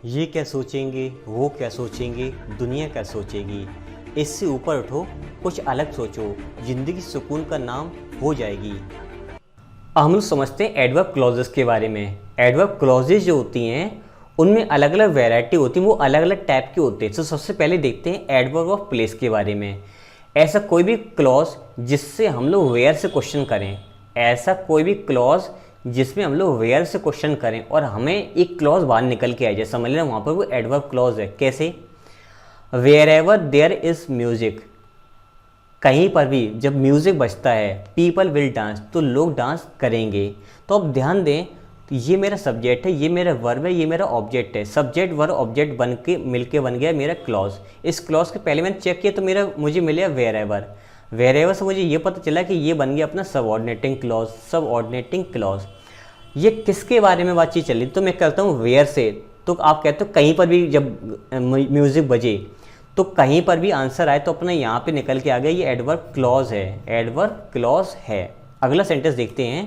ये क्या सोचेंगे, वो क्या सोचेंगे, दुनिया क्या सोचेगी। इससे ऊपर उठो, कुछ अलग सोचो, ज़िंदगी सुकून का नाम हो जाएगी। हम लोग समझते हैं एडवर्ब क्लॉजेस के बारे में। एडवर्ब क्लॉजेस जो होती हैं उनमें अलग अलग वैरायटी होती है, वो अलग अलग टाइप के होते हैं। तो सबसे पहले देखते हैं एडवर्ब ऑफ प्लेस के बारे में। ऐसा कोई भी क्लॉज जिससे हम लोग वेयर से क्वेश्चन करें, ऐसा कोई भी क्लॉज जिसमें हम लोग वेयर से क्वेश्चन करें और हमें एक क्लॉज बाहर निकल के आए, जैसे समझ लेना वहाँ पर वो एडवर्ब क्लॉज है। कैसे? Wherever there is music, कहीं पर भी जब म्यूज़िक बजता है, पीपल विल डांस, तो लोग डांस करेंगे। तो अब ध्यान दें, तो ये मेरा सब्जेक्ट है, ये मेरा वर्ब है, ये मेरा ऑब्जेक्ट है। सब्जेक्ट वर्ब ऑब्जेक्ट बन के मिलके बन गया मेरा क्लॉज। इस क्लॉज के पहले मैंने चेक किया तो मुझे मिला वेयर एवर। वेयर एवर से मुझे ये पता चला कि ये बन गया अपना सबऑर्डिनेटिंग क्लॉज। सबऑर्डिनेटिंग क्लॉज ये किसके बारे में बातचीत चली? तो मैं कहता हूँ वेयर से। तो आप कहते हो कहीं पर भी जब म्यूज़िक बजे, तो कहीं पर भी आंसर आए तो अपना यहाँ पे निकल के आ गया, ये एडवर्ब क्लॉज है। एडवर्ब क्लॉज है। अगला सेंटेंस देखते हैं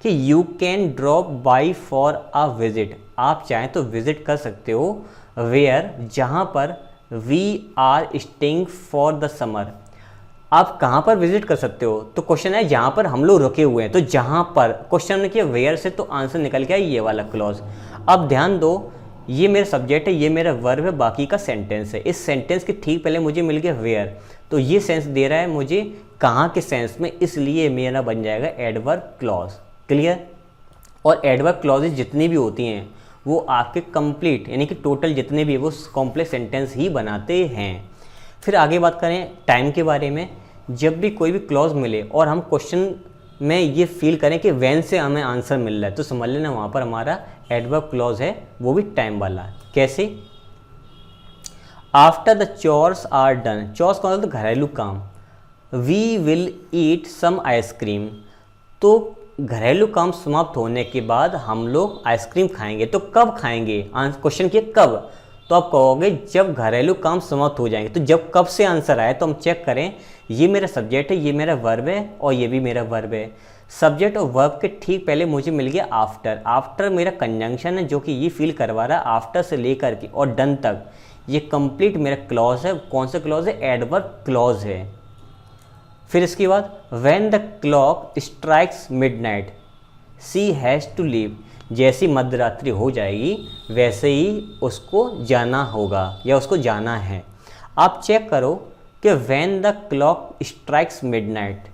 कि you can drop by for a visit, आप चाहें तो विजिट कर सकते हो। वेयर, जहाँ पर we are staying for the summer, आप कहाँ पर विजिट कर सकते हो? तो क्वेश्चन है जहाँ पर हम लोग रुके हुए हैं, तो जहाँ पर क्वेश्चन ने किया वेयर से, तो आंसर निकल के आया ये वाला क्लॉज। अब ध्यान दो, ये मेरा सब्जेक्ट है, ये मेरा वर्ब है, बाकी का सेंटेंस है। इस सेंटेंस के ठीक पहले मुझे मिल गया वेयर, तो ये सेंस दे रहा है मुझे कहाँ के सेंस में, इसलिए मेरा बन जाएगा एडवर्ब क्लॉज। क्लियर? और एडवर्ब क्लॉजेज जितनी भी होती हैं वो आपके कंप्लीट यानी कि टोटल जितने भी वो कॉम्प्लेक्स सेंटेंस ही बनाते हैं। फिर आगे बात करें टाइम के बारे में। जब भी कोई भी क्लॉज मिले और हम क्वेश्चन में ये फील करें कि वैन से हमें आंसर मिल रहा है, तो समझ लेना वहाँ पर हमारा एडवर्ब क्लॉज है, वो भी टाइम वाला। कैसे? After the chores are done, chores का मतलब घरेलू काम। We will eat some ice cream, तो घरेलू काम समाप्त होने के बाद हम लोग आइसक्रीम खाएंगे। तो कब खाएंगे? क्वेश्चन किया कब, तो आप कहोगे जब घरेलू काम समाप्त हो जाएंगे। तो जब कब से आंसर आए तो हम चेक करें, ये मेरा सब्जेक्ट है, ये मेरा वर्ब है और ये भी मेरा वर्ब है। सब्जेक्ट और वर्ब के ठीक पहले मुझे मिल गया आफ्टर। आफ्टर मेरा कंजंक्शन है जो कि ये फील करवा रहा है आफ्टर से लेकर के और डन तक, ये कंप्लीट मेरा क्लॉज है। कौन सा क्लॉज है? एडवर्ब क्लॉज है। फिर इसके बाद when the clock strikes midnight she has to leave, जैसी मध्यरात्रि हो जाएगी वैसे ही उसको जाना होगा या उसको जाना है। आप चेक करो कि when the clock strikes midnight,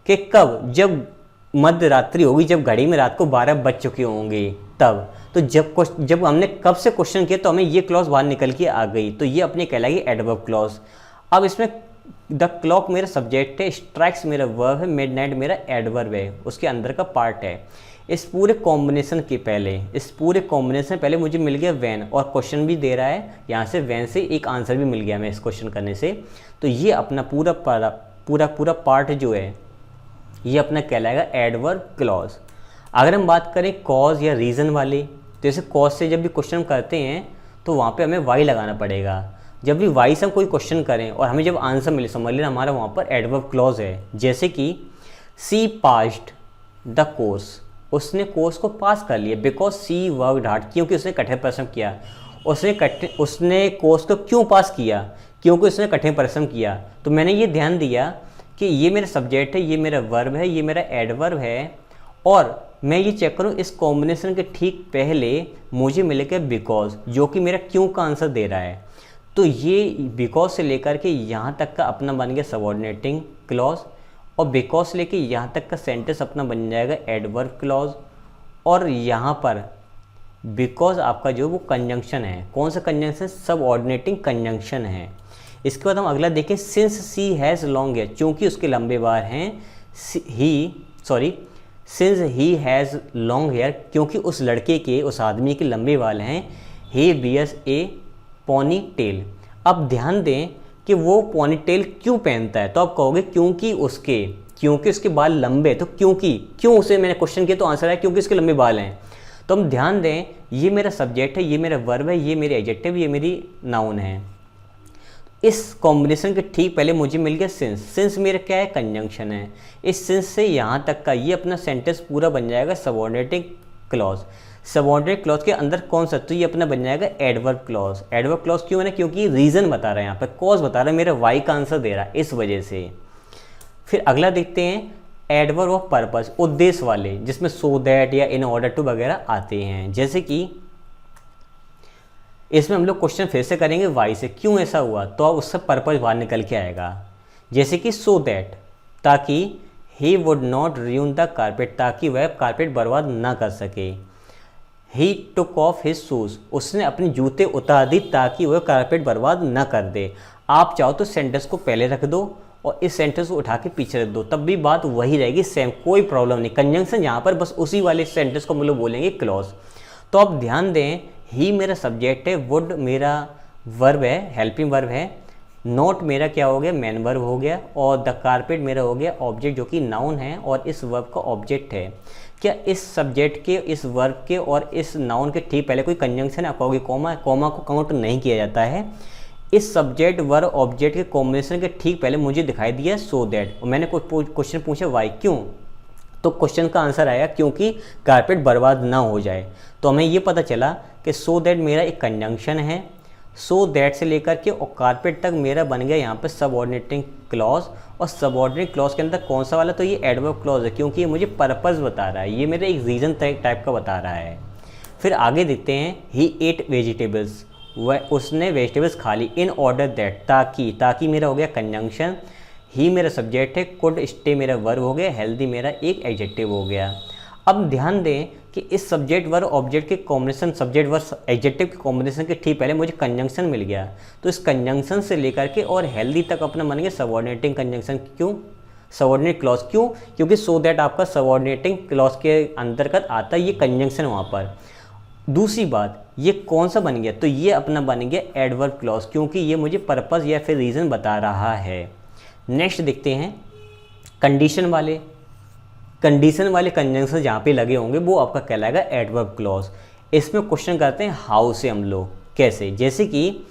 कि कब, जब मध्यरात्रि होगी, जब घड़ी में रात को 12 बज चुके होंगे तब। तो जब हमने कब से क्वेश्चन किया तो हमें ये क्लॉज बाहर निकल के आ गई, तो ये अपनी कहलाएगी एडवर्ब क्लॉज। अब इसमें द क्लॉक मेरा सब्जेक्ट है, स्ट्राइक्स मेरा वर्ब है, मिडनाइट मेरा एडवर्ब है, उसके अंदर का पार्ट है। इस पूरे कॉम्बिनेशन के पहले, इस पूरे कॉम्बिनेशन पहले मुझे मिल गया वैन, और क्वेश्चन भी दे रहा है यहाँ से, वैन से एक आंसर भी मिल गया हमें इस क्वेश्चन करने से। तो ये अपना पूरा पार्ट जो है ये अपना कहलाएगा एडवर्ब क्लॉज। अगर हम बात करें कॉज या रीज़न वाले, तो जैसे कॉज से जब भी क्वेश्चन करते हैं तो वहाँ पे हमें वाई लगाना पड़ेगा। जब भी वाई से हम कोई क्वेश्चन करें और हमें जब आंसर मिले, समझ लेना हमारा वहाँ पर एडवर्ब क्लॉज है। जैसे कि सी पास्ड द कोर्स, उसने कोर्स को पास कर लिया, बिकॉज सी वर्कड हार्ड, क्योंकि उसने कठिन परिश्रम किया। उसने कोर्स को क्यों पास किया? क्योंकि उसने कठिन परिश्रम किया। तो मैंने ये ध्यान दिया कि ये मेरा सब्जेक्ट है, ये मेरा वर्ब है, ये मेरा एडवर्ब है, और मैं ये चेक करूँ इस कॉम्बिनेशन के ठीक पहले मुझे मिलेगा बिकॉज, जो कि मेरा क्यों का आंसर दे रहा है। तो ये बिकॉज से लेकर के यहाँ तक का अपना बन गया सबऑर्डिनेटिंग क्लॉज, और बिकॉज से लेके यहाँ तक का सेंटेंस अपना बन जाएगा एडवर्ब क्लॉज। और यहाँ पर बिकॉज आपका जो वो कंजंक्शन है, कौन सा कंजंक्शन? सबऑर्डिनेटिंग कंजंक्शन है। इसके बाद हम अगला देखें, since she has long hair, चूँकि उसके लंबे बाल हैं। Since he has long hair, क्योंकि उस लड़के के, उस आदमी के लंबे बाल हैं। ही बियर्स ए पॉनी टेल, अब ध्यान दें कि वो पॉनी टेल क्यों पहनता है, तो आप कहोगे क्योंकि उसके बाल लंबे। तो क्यों उसे मैंने क्वेश्चन किया तो आंसर है क्योंकि उसके लंबे बाल हैं। तो हम ध्यान दें, ये मेरा सब्जेक्ट है, ये मेरा वर्ब है, ये मेरी एडजेक्टिव, ये मेरी नाउन है। इस कॉम्बिनेशन के ठीक पहले मुझे मिल गया सिंस। सिंस मेरा क्या है? कंजंक्शन है। इस सिंस से यहाँ तक का ये अपना सेंटेंस पूरा बन जाएगा सबऑर्डिनेटिंग क्लॉज। सबऑर्डिनेट क्लॉज के अंदर कौन सा, तो ये अपना बन जाएगा एडवर्ब क्लॉज। एडवर्ब क्लॉज क्यों है ना, क्योंकि रीज़न बता रहा है, यहाँ पर कॉज बता रहा है, मेरा वाई का आंसर दे रहा है, इस वजह से। फिर अगला देखते हैं एडवर्ब ऑफ पर्पस, उद्देश्य वाले, जिसमें सो दैट या इन ऑर्डर टू वगैरह आते हैं। जैसे कि इसमें हम लोग क्वेश्चन फिर से करेंगे वाई से, क्यों ऐसा हुआ, तो अब उससे पर्पस बाहर निकल के आएगा। जैसे कि सो दैट, ताकि he would not ruin the carpet, ताकि वह कारपेट बर्बाद ना कर सके। ही टुक ऑफ हिज शूज़, उसने अपने जूते उतार दी ताकि वह कारपेट बर्बाद ना कर दे। आप चाहो तो सेंटेंस को पहले रख दो और इस सेंटेंस को उठा के पीछे रख दो, तब भी बात वही रहेगी, सेम, कोई प्रॉब्लम नहीं। कंजंक्शन यहाँ पर बस उसी वाले सेंटेंस को हम लोग बोलेंगे क्लॉज। तो आप ध्यान दें, ही मेरा सब्जेक्ट है, वुड मेरा वर्ब है, हेल्पिंग वर्ब है, नॉट मेरा क्या हो गया, मैन वर्ब हो गया, और द कारपेट मेरा हो गया ऑब्जेक्ट जो कि नाउन है और इस वर्ब का ऑब्जेक्ट है। क्या इस सब्जेक्ट के, इस वर्ब के और इस नाउन के ठीक पहले कोई कंजंक्शन है, आप कहोगे कॉमा, कॉमा को काउंट नहीं किया जाता है। इस सब्जेक्ट वर्ब ऑब्जेक्ट के कॉम्बिनेशन के ठीक पहले मुझे दिखाई दिया सो दैट, और मैंने क्वेश्चन पूछा वाई, क्यों, तो क्वेश्चन का आंसर आया क्योंकि कारपेट बर्बाद ना हो जाए। तो हमें ये पता चला कि सो दैट मेरा एक कंजंक्शन है, सो दैट से लेकर के और कारपेट तक मेरा बन गया यहाँ पे सबऑर्डिनेटिंग क्लॉज, और सबऑर्डिनेट क्लॉज के अंदर कौन सा वाला, तो ये एडवर्ब क्लॉज है, क्योंकि ये मुझे पर्पस बता रहा है, ये मेरे एक रीज़न टाइप का बता रहा है। फिर आगे देखते हैं, ही एट वेजिटेबल्स, वह उसने वेजिटेबल्स खा ली, इन ऑर्डर दैट, ताकि मेरा हो गया कंजंक्शन, ही मेरा सब्जेक्ट है, कुड स्टे मेरा वर्ब हो गया, हेल्दी मेरा एक एडजेक्टिव हो गया। अब ध्यान दें कि इस सब्जेक्ट वर्ब ऑब्जेक्ट के कॉम्बिनेशन, सब्जेक्ट वर्ब एडजेक्टिव के कॉम्बिनेशन के ठीक पहले मुझे कंजंक्शन मिल गया, तो इस कंजंक्शन से लेकर के और हेल्दी तक अपना बन गया सबऑर्डिनेटिंग कंजंक्शन। क्यों सबऑर्डिनेट क्लॉज, क्यों, क्योंकि सो दैट आपका सबऑर्डिनेटिंग क्लॉज के अंतर्गत आता है, ये कंजंक्शन वहाँ पर। दूसरी बात, ये कौन सा बन गया, तो ये अपना बन गया एडवर्ब क्लॉज, क्योंकि ये मुझे पर्पस या फिर रीज़न बता रहा है। नेक्स्ट देखते हैं कंडीशन वाले कंजंक्शन जहाँ पे लगे होंगे वो आपका कहलाएगा एडवर्ब क्लॉज। इसमें क्वेश्चन करते हैं हाउ से हम लोग, कैसे, जैसे कि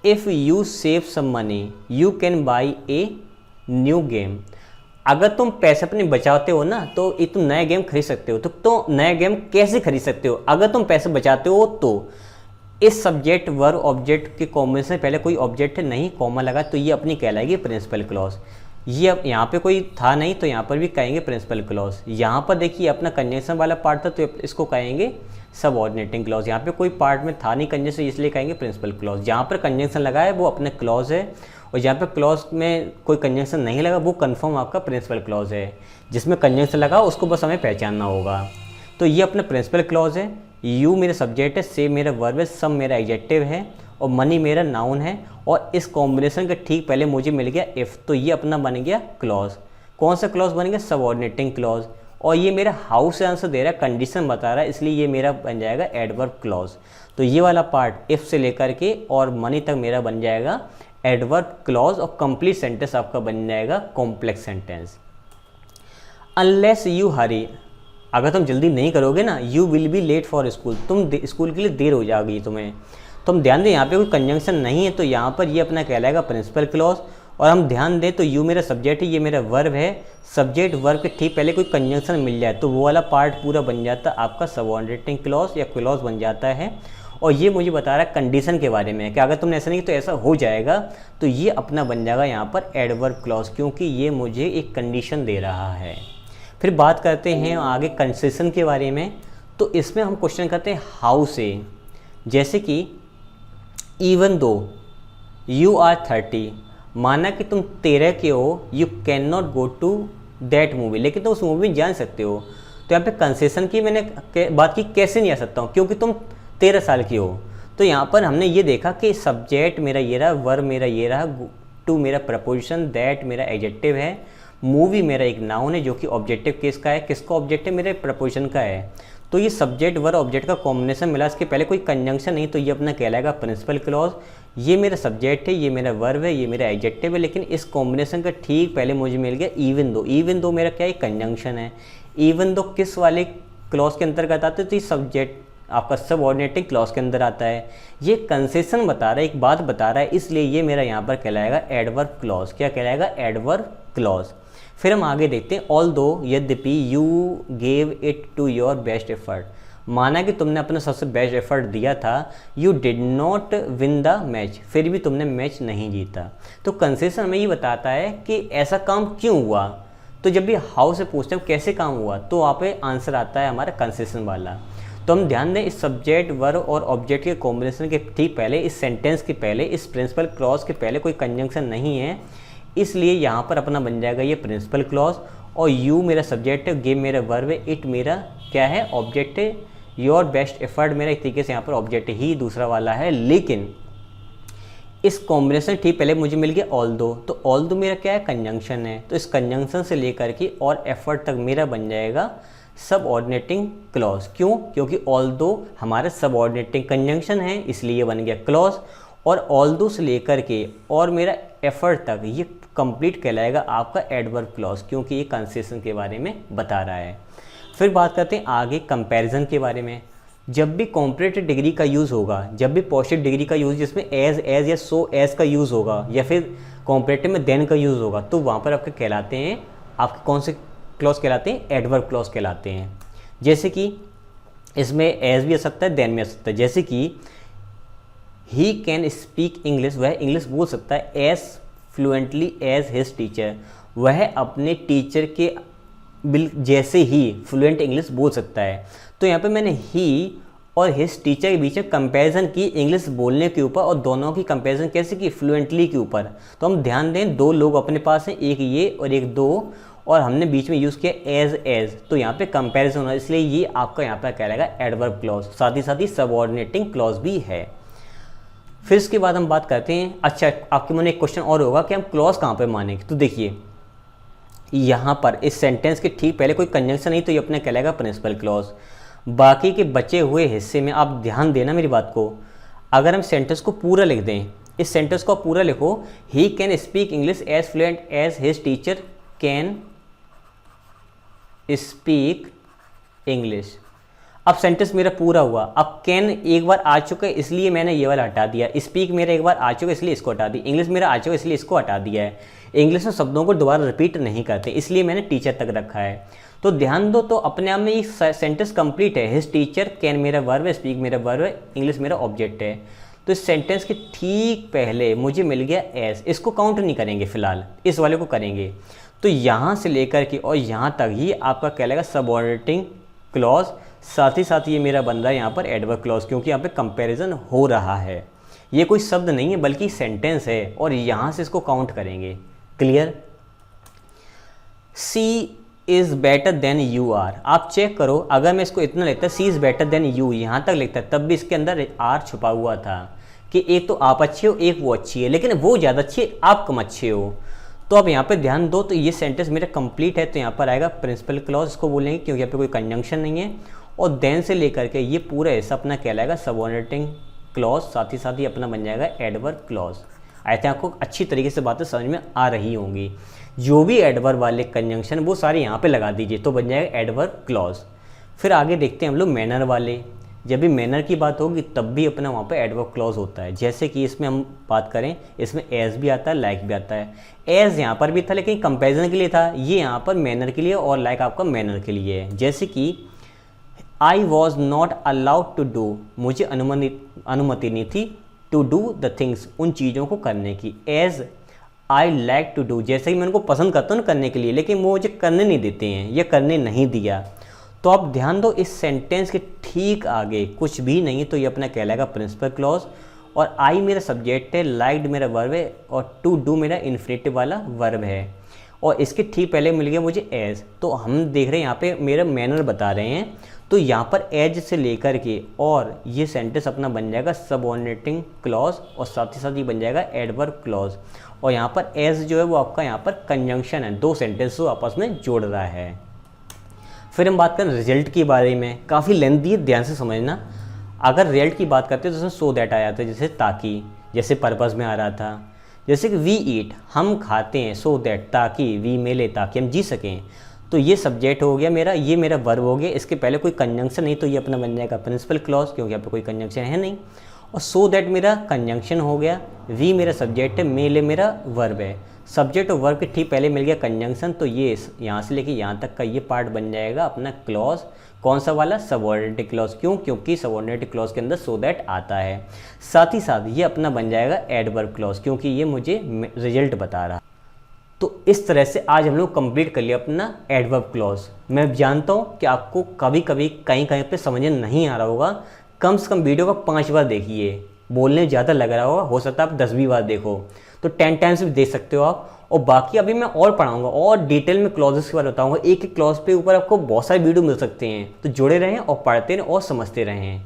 if you save some money you can buy a new game, अगर तुम पैसे अपने बचाते हो ना तो ये तुम नया गेम खरीद सकते हो। तो नया गेम कैसे खरीद सकते हो, अगर तुम पैसे बचाते हो तो इस सब्जेक्ट वर्ब ऑब्जेक्ट के कॉम्बिनेशन पहले कोई ऑब्जेक्ट नहीं, कॉमा लगा, तो ये अपनी कहलाएगी प्रिंसिपल क्लॉज। ये अब यहाँ पे कोई था नहीं तो यहाँ पर भी कहेंगे प्रिंसिपल क्लॉज। यहाँ पर देखिए अपना कंजंक्शन वाला पार्ट था तो इसको कहेंगे सबऑर्डिनेटिंग क्लॉज। यहाँ पे कोई पार्ट में था नहीं कंजंक्शन, इसलिए कहेंगे प्रिंसिपल क्लॉज। जहाँ पर कंजंक्शन लगा है वो अपने क्लॉज है, और जहाँ पे क्लॉज में कोई कंजंक्शन नहीं लगा वो कन्फर्म आपका प्रिंसिपल क्लॉज है। जिसमें कंजंक्शन लगा उसको बस हमें पहचानना होगा। तो ये अपना प्रिंसिपल क्लॉज है। यू मेरा सब्जेक्ट है, सेव मेरा वर्ब है, सम मेरा एडजेक्टिव है, और मनी मेरा नाउन है, और इस कॉम्बिनेशन के ठीक पहले मुझे मिल गया इफ़, तो ये अपना बन गया क्लॉज। कौन सा क्लॉज बन गया, सबऑर्डिनेटिंग क्लॉज। और ये मेरा हाउ से आंसर दे रहा है, कंडीशन बता रहा है, इसलिए ये मेरा बन जाएगा एडवर्ब क्लॉज। तो ये वाला पार्ट इफ़ से लेकर के और मनी तक मेरा बन जाएगा एडवर्ब क्लॉज, और कंप्लीट सेंटेंस आपका बन जाएगा complex sentence. Unless you hurry, अगर तुम जल्दी नहीं करोगे ना, you will be late for school, तुम स्कूल के लिए देर हो जाएगी तुम्हें। तो हम ध्यान दें यहाँ पे कोई कंजंक्शन नहीं है तो यहाँ पर ये अपना कहलाएगा प्रिंसिपल क्लॉज। और हम ध्यान दें तो यू मेरा सब्जेक्ट है, ये मेरा वर्ब है, सब्जेक्ट वर्ब के ठीक पहले कोई कंजंक्शन मिल जाए तो वो वाला पार्ट पूरा बन जाता है आपका सबऑर्डिनेटिंग क्लॉज या क्लॉज बन जाता है। और ये मुझे बता रहा है कंडीशन के बारे में कि अगर तुमने ऐसा नहीं तो ऐसा हो जाएगा, तो ये अपना बन जाएगा यहाँ पर एडवर्ब क्लॉज, क्योंकि ये मुझे एक कंडीशन दे रहा है। फिर बात करते हैं आगे कंसेशन के बारे में। तो इसमें हम क्वेश्चन करते हैं हाउ से, जैसे कि इवन दो यू आर 30, माना कि तुम 13 के हो, you can not go to that movie, लेकिन तुम उस मूवी में जा सकते हो। तो यहाँ पे कंसेशन की मैंने बात की, कैसे नहीं आ सकता हूँ, क्योंकि तुम 13 साल की हो। तो यहाँ पर हमने ये देखा कि सब्जेक्ट मेरा ये रहा, वर्ब मेरा ये रहा, टू मेरा प्रपोजिशन, दैट मेरा एडजेक्टिव है, मूवी मेरा एक नाउन है जो कि ऑब्जेक्टिव किसका है, किसका ऑब्जेक्ट है, मेरे प्रपोजिशन का है। तो ये सब्जेक्ट वर्ब ऑब्जेक्ट का कॉम्बिनेशन मिला, इसके पहले कोई कंजंक्शन नहीं, तो ये अपना कहलाएगा प्रिंसिपल क्लॉज। ये मेरा सब्जेक्ट है, ये मेरा वर्ब है, ये मेरा एडजेक्टिव है, लेकिन इस कॉम्बिनेशन का ठीक पहले मुझे मिल गया इवन दो। इवन दो मेरा क्या है, कंजंक्शन है। इवन दो किस वाले क्लॉज के अंतर्गत आते हैं, तो ये सब्जेक्ट आपका सबऑर्डिनेटिंग क्लॉज के अंदर आता है। ये कंसेशन बता रहा है, एक बात बता रहा है, इसलिए ये मेरा यहाँ पर कहलाएगा एडवर्ब क्लॉज। क्या कहलाएगा, एडवर्ब क्लॉज। फिर हम आगे देखते हैं ऑल दो, यद्यपि you gave it to your best effort, माना कि तुमने अपना सबसे बेस्ट एफर्ट दिया था, you did not win the match, फिर भी तुमने मैच नहीं जीता। तो कंसेशन में ये बताता है कि ऐसा काम क्यों हुआ। तो जब भी हाउ से पूछते हैं कैसे काम हुआ, तो वहाँ पे आंसर आता है हमारा कंसेशन वाला। तो हम ध्यान दें, इस सब्जेक्ट वर्ब और ऑब्जेक्ट के कॉम्बिनेशन के ठीक पहले, इस सेंटेंस के पहले, इस प्रिंसिपल क्लॉज के पहले कोई कंजंक्शन नहीं है, इसलिए यहाँ पर अपना बन जाएगा ये प्रिंसिपल क्लॉज। और यू मेरा सब्जेक्ट है, गिव मेरा वर्ब है, इट मेरा क्या है, ऑब्जेक्ट है, योर बेस्ट एफर्ट मेरा एक तरीके से यहाँ पर ऑब्जेक्ट ही दूसरा वाला है। लेकिन इस कॉम्बिनेशन ठीक पहले मुझे मिल गया ऑल दो, तो ऑल दो मेरा क्या है, कंजंक्शन है। तो इस कंजंक्शन से लेकर के और एफर्ट तक मेरा बन जाएगा सबऑर्डिनेटिंग क्लॉज। क्यों? क्योंकि ऑल दो हमारे सबऑर्डिनेटिंग कंजंक्शन है, इसलिए ये बन गया क्लॉज। और ऑल दो से लेकर के और मेरा एफर्ट तक ये कंप्लीट कहलाएगा आपका एडवर्ब क्लॉज, क्योंकि ये कंसेशन के बारे में बता रहा है। फिर बात करते हैं आगे कंपैरिजन के बारे में। जब भी कॉम्परेटिव डिग्री का यूज़ होगा, जब भी पॉजिटिव डिग्री का यूज़, जिसमें एज या सो एज का यूज़ होगा, या फिर कॉम्परेटिव में देन का यूज़ होगा, तो वहाँ पर आपके कहलाते हैं, आपके कौन से क्लॉज कहलाते हैं, एडवर्ब क्लॉज कहलाते हैं। जैसे कि इसमें एज भी आ सकता है, देन भी आ सकता है। जैसे कि ही कैन स्पीक इंग्लिश, वह इंग्लिश बोल सकता है as fluently as his teacher, वह अपने टीचर के जैसे ही फ्लुएंट इंग्लिश बोल सकता है। तो यहाँ पे मैंने ही और हिज टीचर के बीच में कंपैरिजन की इंग्लिश बोलने के ऊपर, और दोनों की कंपैरिजन कैसे की, फ्लुएंटली के ऊपर। तो हम ध्यान दें, दो लोग अपने पास हैं, एक ये और एक दो, और हमने बीच में यूज़ किया एज, तो यहाँ पे कंपैरिजन होना, इसलिए ये आपका यहाँ पे कहलाएगा एडवर्ब क्लॉज, साथ ही सबऑर्डिनेटिंग क्लॉज भी है। फिर इसके बाद हम बात करते हैं, अच्छा आपके मन में एक क्वेश्चन और होगा कि हम क्लॉज कहाँ पे मानेंगे। तो देखिए यहाँ पर इस सेंटेंस के ठीक पहले कोई कंजंक्शन नहीं, तो ये अपने कहलाएगा प्रिंसिपल क्लॉज। बाकी के बचे हुए हिस्से में आप ध्यान देना मेरी बात को, अगर हम सेंटेंस को पूरा लिख दें, इस सेंटेंस को पूरा लिखो, he can speak English as fluent as his teacher can speak English. अब सेंटेंस मेरा पूरा हुआ। अब कैन एक बार आ चुका है, इसलिए मैंने ये वाला हटा दिया। स्पीक मेरा एक बार आ चुका है, इसलिए इसको हटा दिया। इंग्लिश मेरा आ चुका है, इसलिए इसको हटा दिया है। इंग्लिश में शब्दों को दोबारा रिपीट नहीं करते, इसलिए मैंने टीचर तक रखा है। तो ध्यान दो, तो अपने आप में ये सेंटेंस कंप्लीट है। हिज टीचर, कैन मेरा वर्ब है, स्पीक मेरा वर्ब है, इंग्लिश मेरा ऑब्जेक्ट है। तो इस सेंटेंस के ठीक पहले मुझे मिल गया एज, इसको काउंट नहीं करेंगे फिलहाल, इस वाले को करेंगे। तो यहाँ से लेकर के और यहाँ तक ही आपका कहलाएगा सबऑर्डिनेटिंग क्लॉज, साथ ही ये मेरा बन रहा है यहाँ पर एडवर्ब क्लॉज, क्योंकि यहाँ पे कंपैरिजन हो रहा है। ये कोई शब्द नहीं है बल्कि सेंटेंस है, और यहाँ से इसको काउंट करेंगे। Clear? She is better than you are, आप चेक करो, अगर मैं इसको इतना लिखता she is better than you, यहाँ तक लिखता तब भी इसके अंदर आर छुपा हुआ था कि एक तो आप अच्छे हो, एक वो अच्छी है, लेकिन वो ज़्यादा अच्छी है, आप कम अच्छे हो। तो आप यहाँ पे ध्यान दो, तो ये सेंटेंस मेरा कंप्लीट है, तो यहाँ पर आएगा प्रिंसिपल क्लॉज, इसको बोलेंगे क्योंकि यहाँ पे कोई कंजंक्शन नहीं है। और देन से लेकर के ये पूरा हिस्सा अपना कहलाएगा सबऑर्डिनेटिंग क्लॉज, साथ ही अपना बन जाएगा एडवर्ब क्लॉज। आई थिंक आपको अच्छी तरीके से बातें समझ में आ रही होंगी। जो भी एडवर्ब वाले कंजंक्शन वो सारे यहाँ पे लगा दीजिए, तो बन जाएगा एडवर्ब क्लॉज। फिर आगे देखते हैं हम लोग मैनर वाले। जब भी मैनर की बात होगी तब भी अपना वहाँ पे एडवर्ब क्लॉज होता है। जैसे कि इसमें हम बात करें, इसमें एज भी आता है, लाइक भी आता है। एज यहाँ पर भी था लेकिन कंपैरिजन के लिए था, ये यहाँ पर मैनर के लिए, और लाइक आपका मैनर के लिए है। जैसे कि I was not allowed to do, मुझे अनुमति नहीं थी, टू डू द थिंग्स, उन चीज़ों को करने की। As I like to do, जैसे कि मैं उनको पसंद करता हूँ करने के लिए, लेकिन वो मुझे करने नहीं देते हैं, या करने नहीं दिया। तो आप ध्यान दो, इस सेंटेंस के ठीक आगे कुछ भी नहीं, तो ये अपना कहलाएगा प्रिंसिपल क्लॉज। और आई मेरा सब्जेक्ट है, लाइक्ड मेरा वर्ब है, और टू डू मेरा इन्फिनेटिव वाला वर्ब है। और इसके ठीक पहले मिल गया मुझे एज। तो हम देख रहे हैं यहाँ पे मेरा मैनर बता रहे हैं, तो यहाँ पर एज से लेकर के और ये सेंटेंस अपना बन जाएगा सबऑर्डिनेटिंग क्लॉज, और साथ ही बन जाएगा एडवर्ब क्लॉज। और यहाँ पर एज जो है वो आपका यहाँ पर कंजंक्शन है, दो सेंटेंस को आपस में जोड़ रहा है। फिर हम बात करें रिजल्ट के बारे में, काफ़ी लेंथी है, ध्यान से समझना। अगर रिजल्ट की बात करते हैं तो उसमें सो दैट आया था, जैसे ताकि, जैसे पर्पस में आ रहा था। जैसे कि वी ईट, हम खाते हैं, सो दैट ताकि, वी मेले ताकि हम जी सकें। तो ये सब्जेक्ट हो गया मेरा, ये मेरा वर्ब हो गया, इसके पहले कोई कंजंक्शन नहीं, तो ये अपना बन जाएगा प्रिंसिपल क्लॉज, क्योंकि यहाँ पे कोई कंजंक्शन है नहीं। और सो दैट मेरा कंजंक्शन हो गया, वी मेरा सब्जेक्ट है, मेले मेरा वर्ब है। सब्जेक्ट और वर्ब के ठीक पहले मिल गया कंजंक्शन, तो ये यहाँ से लेके यहाँ तक का ये पार्ट बन जाएगा अपना क्लॉज, कौन सा वाला? Subordinate clause. क्यों? क्योंकि सबऑर्डिनेट क्लॉज के अंदर सो दैट आता है। साथ ही साथ ये अपना बन जाएगा एडवर्ब क्लॉज, क्योंकि ये मुझे रिजल्ट बता रहा। तो इस तरह से आज हम लोग कंप्लीट कर लिया अपना एडवर्ब क्लॉज। मैं जानता हूँ कि आपको कभी कभी कहीं कहीं पे समझ नहीं आ रहा होगा, कम से कम वीडियो को 5 बार देखिए। बोलने ज़्यादा लग रहा होगा, हो सकता है आप 10 भी बार देखो, तो 10 टाइम्स भी देख सकते हो आप। और बाकी अभी मैं और पढ़ाऊंगा और डिटेल में क्लॉजेस के बारे में बताऊंगा। एक एक क्लॉज पे ऊपर आपको बहुत सारे वीडियो मिल सकते हैं, तो जुड़े रहें और पढ़ते रहें और समझते रहें।